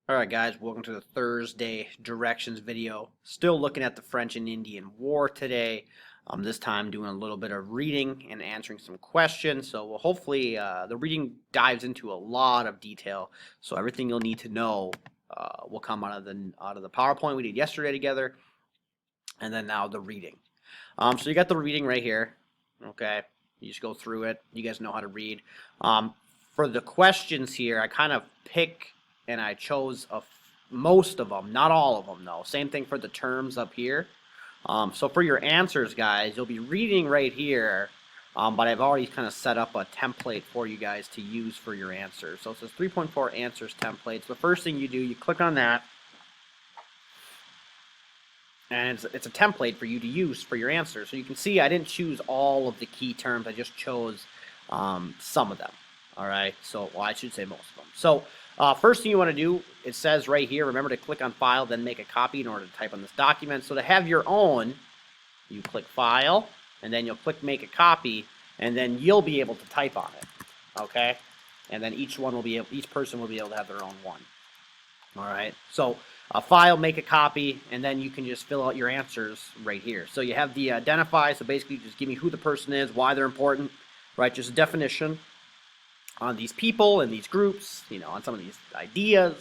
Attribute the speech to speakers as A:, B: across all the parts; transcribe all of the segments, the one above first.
A: Alright guys, welcome to the Thursday directions video. Still looking at the French and Indian War today. This time doing a little bit of reading and answering some questions. So hopefully the reading dives into a lot of detail. So everything you'll need to know will come out of the PowerPoint we did yesterday together. And then now the reading. So you got the reading right here. Okay, you just go through it. You guys know how to read. For the questions here, I kind of pick and I chose most of them, not all of them though. Same thing for the terms up here. So for your answers, guys, you'll be reading right here, but I've already kind of set up a template for you guys to use for your answers. So it says 3.4 answers templates. The first thing you do, you click on that, and it's a template for you to use for your answers. So you can see I didn't choose all of the key terms. I just chose some of them. All right, so well, I should say most of them. So first thing you want to do, it says right here, remember to click on File, then make a copy in order to type on this document. So to have your own, you click File, and then you'll click Make a Copy, and then you'll be able to type on it. Okay, and then each person will be able to have their own one. All right, so File, make a copy, and then you can just fill out your answers right here. So you have the identify, so basically just give me who the person is, why they're important, right? Just a definition on these people and these groups, on some of these ideas.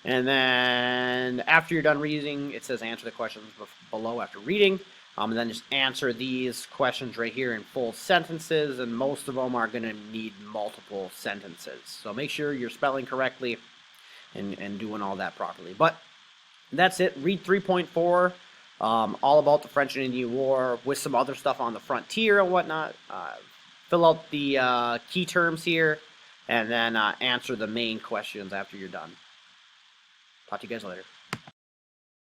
A: And then after you're done reading, it says answer the questions below after reading. And then just answer these questions right here in full sentences, and most of them are going to need multiple sentences. So make sure you're spelling correctly and doing all that properly. But that's it. Read 3.4, all about the French and Indian War with some other stuff on the frontier and whatnot. Fill out the key terms here, and then answer the main questions after you're done. Talk to you guys later.